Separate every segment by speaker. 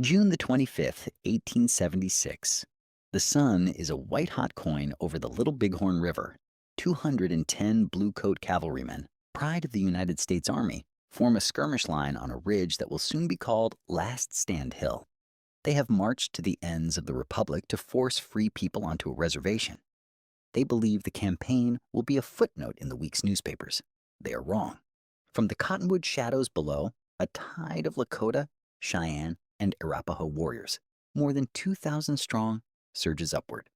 Speaker 1: June the 25th, 1876. The sun is a white-hot coin over the Little Bighorn River. 210 blue-coat cavalrymen, pride of the United States Army, form a skirmish line on a ridge that will soon be called Last Stand Hill. They have marched to the ends of the Republic to force free people onto a reservation. They believe the campaign will be a footnote in the week's newspapers. They are wrong. From the cottonwood shadows below, a tide of Lakota, Cheyenne, and Arapaho warriors, more than 2,000 strong, surges upward.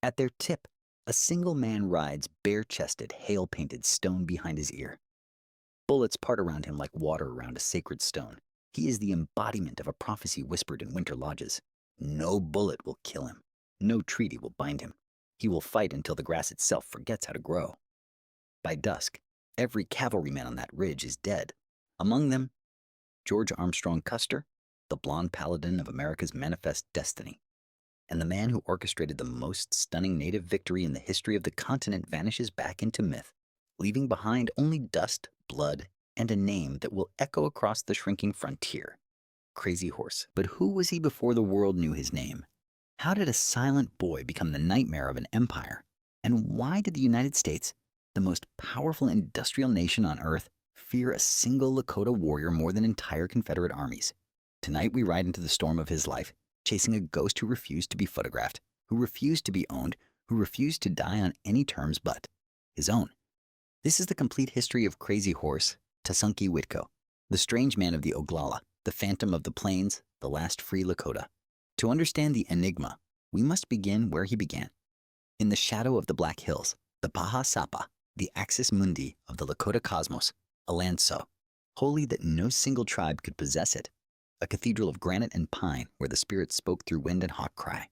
Speaker 1: At their tip, a single man rides bare-chested, hail-painted stone behind his ear. Bullets part around him like water around a sacred stone. He is the embodiment of a prophecy whispered in winter lodges. No bullet will kill him. No treaty will bind him. He will fight until the grass itself forgets how to grow. By dusk, every cavalryman on that ridge is dead. Among them, George Armstrong Custer, the blonde paladin of America's manifest destiny. And the man who orchestrated the most stunning native victory in the history of the continent vanishes back into myth, leaving behind only dust, blood, and a name that will echo across the shrinking frontier. Crazy Horse. But who was he before the world knew his name? How did a silent boy become the nightmare of an empire? And why did the United States, the most powerful industrial nation on earth, fear a single Lakota warrior more than entire Confederate armies? Tonight we ride into the storm of his life, chasing a ghost who refused to be photographed, who refused to be owned, who refused to die on any terms but his own. This is the complete history of Crazy Horse, Tasunki Whitko, the strange man of the Oglala, the phantom of the plains, the last free Lakota. To understand the enigma, we must begin where he began. In the shadow of the Black Hills, the Paha Sapa, the axis mundi of the Lakota cosmos, a land so holy that no single tribe could possess it, a cathedral of granite and pine where the spirits spoke through wind and hawk cry.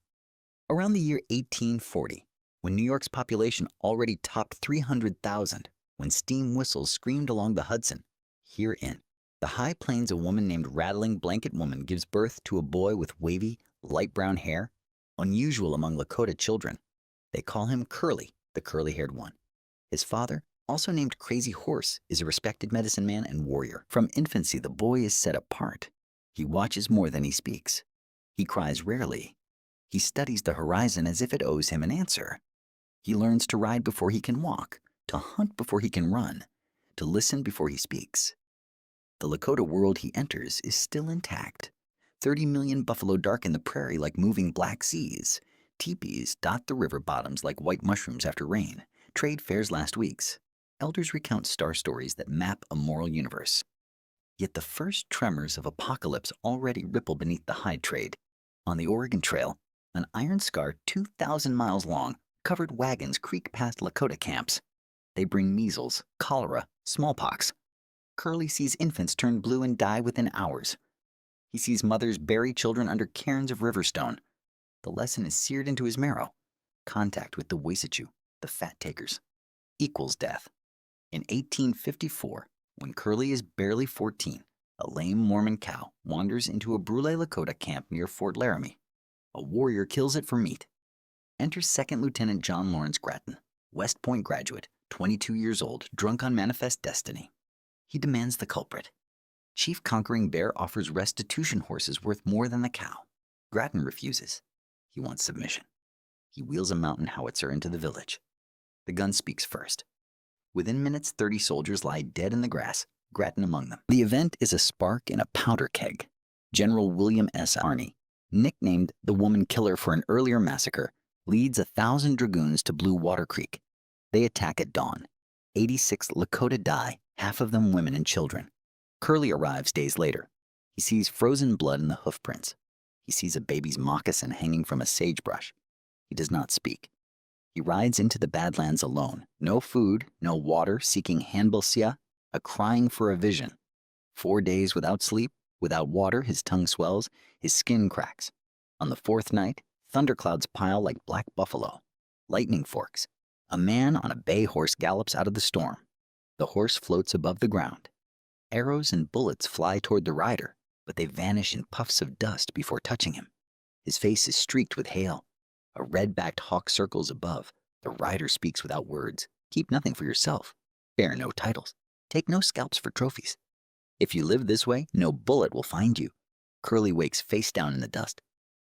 Speaker 1: Around the year 1840, when New York's population already topped 300,000, when steam whistles screamed along the Hudson, herein, the high plains, a woman named Rattling Blanket Woman gives birth to a boy with wavy, light brown hair, unusual among Lakota children. They call him Curly, the curly-haired one. His father, also named Crazy Horse, is a respected medicine man and warrior. From infancy, the boy is set apart. He watches more than he speaks. He cries rarely. He studies the horizon as if it owes him an answer. He learns to ride before he can walk, to hunt before he can run, to listen before he speaks. The Lakota world he enters is still intact. 30 million buffalo darken the prairie like moving black seas. Teepees dot the river bottoms like white mushrooms after rain. Trade fairs last weeks. Elders recount star stories that map a moral universe. Yet the first tremors of apocalypse already ripple beneath the hide trade. On the Oregon Trail, an iron scar 2,000 miles long, covered wagons creak past Lakota camps. They bring measles, cholera, smallpox. Curly sees infants turn blue and die within hours. He sees mothers bury children under cairns of riverstone. The lesson is seared into his marrow. Contact with the Wasichu, the fat takers, equals death. In 1854, when Curly is barely 14, a lame Mormon cow wanders into a Brule Lakota camp near Fort Laramie. A warrior kills it for meat. Enters Second Lieutenant John Lawrence Grattan, West Point graduate, 22 years old, drunk on manifest destiny. He demands the culprit. Chief Conquering Bear offers restitution horses worth more than the cow. Grattan refuses. He wants submission. He wheels a mountain howitzer into the village. The gun speaks first. Within minutes, 30 soldiers lie dead in the grass, Grattan among them. The event is a spark in a powder keg. General William S. Arney, nicknamed the Woman Killer for an earlier massacre, leads 1,000 dragoons to Blue Water Creek. They attack at dawn. 86 Lakota die, half of them women and children. Curly arrives days later. He sees frozen blood in the hoofprints. He sees a baby's moccasin hanging from a sagebrush. He does not speak. He rides into the Badlands alone. No food, no water, seeking Hanbelsia, a crying for a vision. 4 days without sleep, without water, his tongue swells, his skin cracks. On the 4th night, thunderclouds pile like black buffalo. Lightning forks. A man on a bay horse gallops out of the storm. The horse floats above the ground. Arrows and bullets fly toward the rider, but they vanish in puffs of dust before touching him. His face is streaked with hail. A red-backed hawk circles above. The rider speaks without words. Keep nothing for yourself. Bear no titles. Take no scalps for trophies. If you live this way, no bullet will find you. Curly wakes face down in the dust.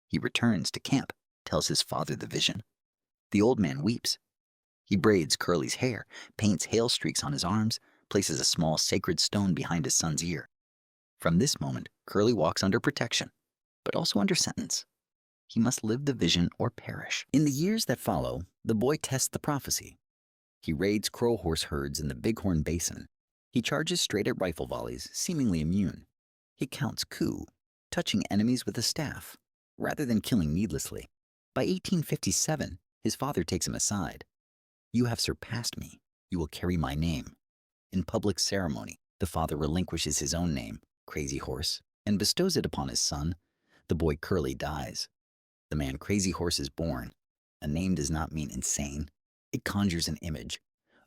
Speaker 1: He returns to camp, tells his father the vision. The old man weeps. He braids Curly's hair, paints hail streaks on his arms, places a small sacred stone behind his son's ear. From this moment, Curly walks under protection, but also under sentence. He must live the vision or perish. In the years that follow, the boy tests the prophecy. He raids crow horse herds in the Bighorn Basin. He charges straight at rifle volleys, seemingly immune. He counts coup, touching enemies with a staff, rather than killing needlessly. By 1857, his father takes him aside. "You have surpassed me. You will carry my name." In public ceremony, the father relinquishes his own name, Crazy Horse, and bestows it upon his son. The boy Curly dies. The man Crazy Horse is born. A name does not mean insane. It conjures an image.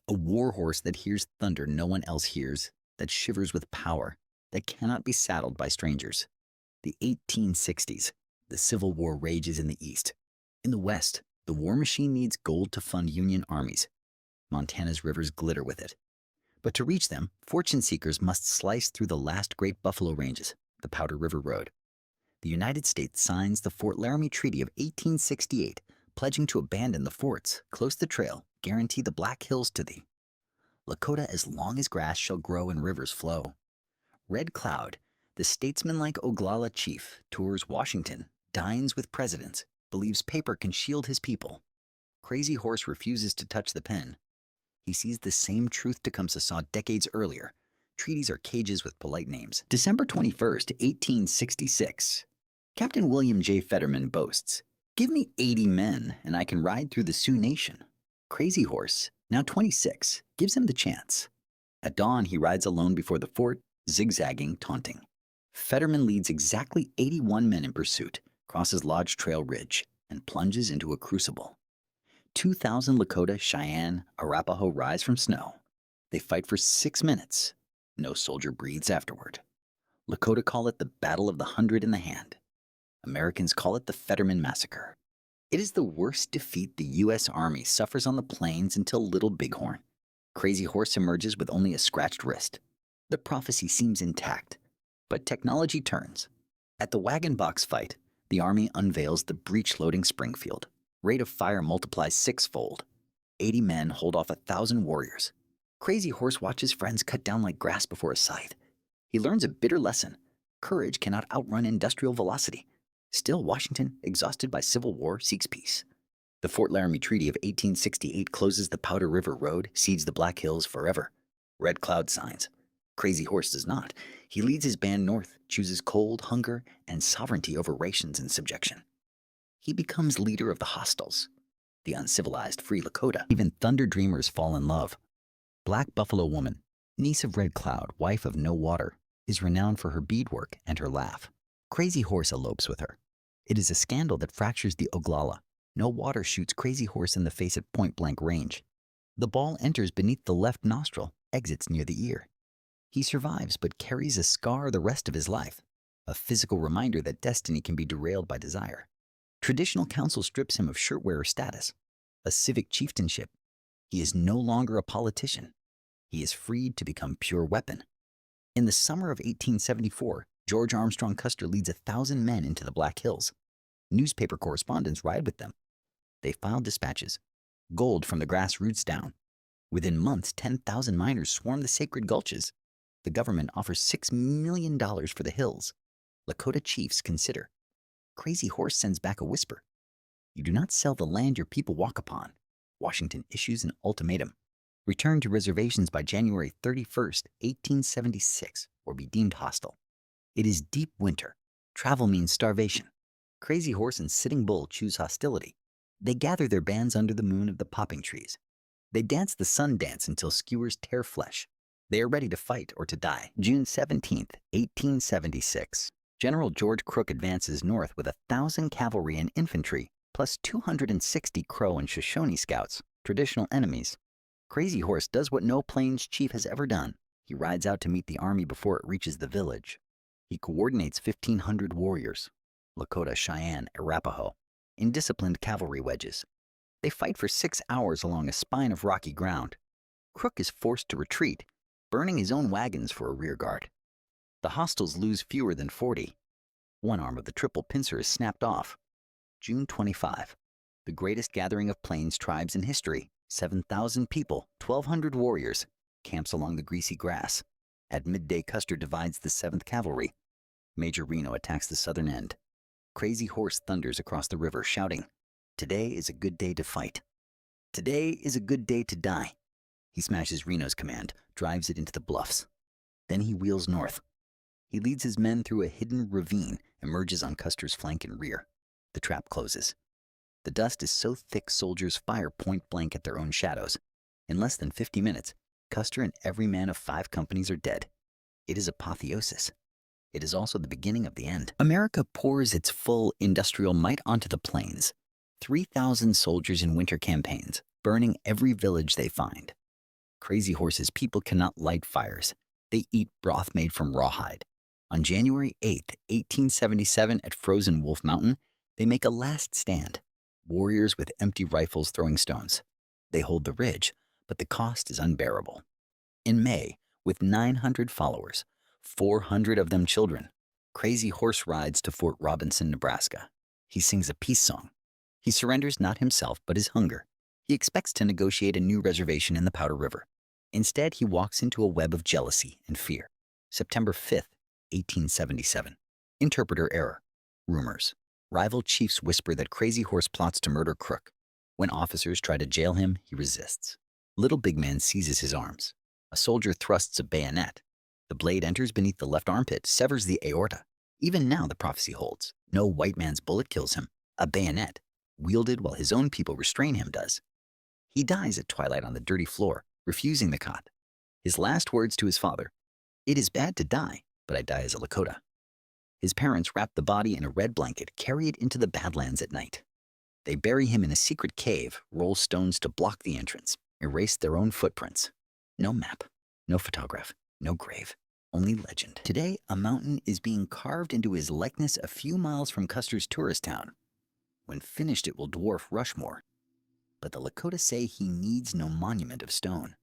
Speaker 1: A war horse that hears thunder no one else hears, that shivers with power, that cannot be saddled by strangers. The 1860s. The Civil War rages in the East. In the West, the war machine needs gold to fund Union armies. Montana's rivers glitter with it. But to reach them, fortune seekers must slice through the last great buffalo ranges, the Powder River Road. The United States signs the Fort Laramie Treaty of 1868, pledging to abandon the forts, close the trail, guarantee the Black Hills to thee. Lakota as long as grass shall grow and rivers flow. Red Cloud, the statesman-like Oglala chief, tours Washington, dines with presidents, believes paper can shield his people. Crazy Horse refuses to touch the pen. He sees the same truth Tecumseh saw decades earlier. Treaties are cages with polite names. December 21st, 1866. Captain William J. Fetterman boasts, "Give me 80 men and I can ride through the Sioux Nation." Crazy Horse, now 26, gives him the chance. At dawn, he rides alone before the fort, zigzagging, taunting. Fetterman leads exactly 81 men in pursuit, crosses Lodge Trail Ridge, and plunges into a crucible. 2,000 Lakota, Cheyenne, Arapaho rise from snow. They fight for 6 minutes. No soldier breathes afterward. Lakota call it the Battle of the 100 in the Hand. Americans call it the Fetterman Massacre. It is the worst defeat the U.S. Army suffers on the plains until Little Bighorn. Crazy Horse emerges with only a scratched wrist. The prophecy seems intact, but technology turns. At the wagon box fight, the Army unveils the breech-loading Springfield. Rate of fire multiplies 6-fold. 80 men hold off 1,000 warriors. Crazy Horse watches friends cut down like grass before a scythe. He learns a bitter lesson. Courage cannot outrun industrial velocity. Still, Washington, exhausted by civil war, seeks peace. The Fort Laramie Treaty of 1868 closes the Powder River Road, cedes the Black Hills forever. Red Cloud signs. Crazy Horse does not. He leads his band north, chooses cold, hunger, and sovereignty over rations and subjection. He becomes leader of the hostiles, the uncivilized free Lakota. Even thunder dreamers fall in love. Black Buffalo Woman, niece of Red Cloud, wife of No Water, is renowned for her beadwork and her laugh. Crazy Horse elopes with her. It is a scandal that fractures the Oglala. No Water shoots Crazy Horse in the face at point-blank range. The ball enters beneath the left nostril, exits near the ear. He survives but carries a scar the rest of his life, a physical reminder that destiny can be derailed by desire. Traditional council strips him of shirtwearer status, a civic chieftainship. He is no longer a politician. He is freed to become pure weapon. In the summer of 1874, George Armstrong Custer leads 1,000 men into the Black Hills. Newspaper correspondents ride with them. They file dispatches. Gold from the grassroots down. Within months, 10,000 miners swarm the sacred gulches. The government offers $6 million for the hills. Lakota chiefs consider. Crazy Horse sends back a whisper. You do not sell the land your people walk upon. Washington issues an ultimatum. Return to reservations by January 31st, 1876, or be deemed hostile. It is deep winter. Travel means starvation. Crazy Horse and Sitting Bull choose hostility. They gather their bands under the moon of the popping trees. They dance the sun dance until skewers tear flesh. They are ready to fight or to die. June 17th, 1876. General George Crook advances north with 1,000 cavalry and infantry, plus 260 Crow and Shoshone scouts, traditional enemies. Crazy Horse does what no Plains chief has ever done. He rides out to meet the army before it reaches the village. He coordinates 1,500 warriors, Lakota, Cheyenne, Arapaho, in disciplined cavalry wedges. They fight for 6 hours along a spine of rocky ground. Crook is forced to retreat, burning his own wagons for a rearguard. The hostiles lose fewer than 40. One arm of the triple pincer is snapped off. June 25. The greatest gathering of Plains tribes in history. 7,000 people, 1,200 warriors, camps along the greasy grass. At midday, Custer divides the 7th Cavalry. Major Reno attacks the southern end. Crazy Horse thunders across the river, shouting, "Today is a good day to fight. Today is a good day to die." He smashes Reno's command, drives it into the bluffs. Then he wheels north. He leads his men through a hidden ravine, emerges on Custer's flank and rear. The trap closes. The dust is so thick soldiers fire point blank at their own shadows. In less than 50 minutes, Custer and every man of 5 companies are dead. It is apotheosis. It is also the beginning of the end. America pours its full industrial might onto the plains. 3,000 soldiers in winter campaigns, burning every village they find. Crazy Horse's people cannot light fires. They eat broth made from rawhide. On January 8, 1877, at Frozen Wolf Mountain, they make a last stand. Warriors with empty rifles throwing stones. They hold the ridge, but the cost is unbearable. In May, with 900 followers, 400 of them children, Crazy Horse rides to Fort Robinson, Nebraska. He sings a peace song. He surrenders not himself, but his hunger. He expects to negotiate a new reservation in the Powder River. Instead, he walks into a web of jealousy and fear. September 5th, 1877. Interpreter error. Rumors. Rival chiefs whisper that Crazy Horse plots to murder Crook. When officers try to jail him, he resists. Little Big Man seizes his arms. A soldier thrusts a bayonet. The blade enters beneath the left armpit, severs the aorta. Even now the prophecy holds. No white man's bullet kills him. A bayonet, wielded while his own people restrain him, does. He dies at twilight on the dirty floor, refusing the cot. His last words to his father, "It is bad to die, but I die as a Lakota." His parents wrap the body in a red blanket, carry it into the Badlands at night. They bury him in a secret cave, roll stones to block the entrance, erase their own footprints. No map, no photograph, no grave, only legend. Today, a mountain is being carved into his likeness a few miles from Custer's tourist town. When finished, it will dwarf Rushmore. But the Lakota say he needs no monument of stone.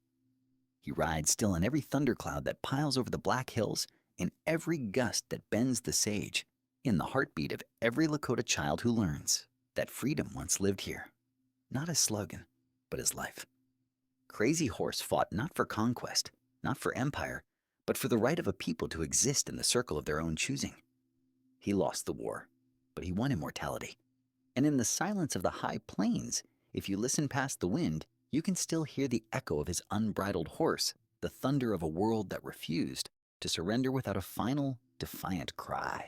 Speaker 1: He rides still in every thundercloud that piles over the Black Hills, in every gust that bends the sage, in the heartbeat of every Lakota child who learns that freedom once lived here, not as slogan, but as life. Crazy Horse fought not for conquest, not for empire, but for the right of a people to exist in the circle of their own choosing. He lost the war, but he won immortality. And in the silence of the high plains, if you listen past the wind, you can still hear the echo of his unbridled horse, the thunder of a world that refused to surrender without a final, defiant cry.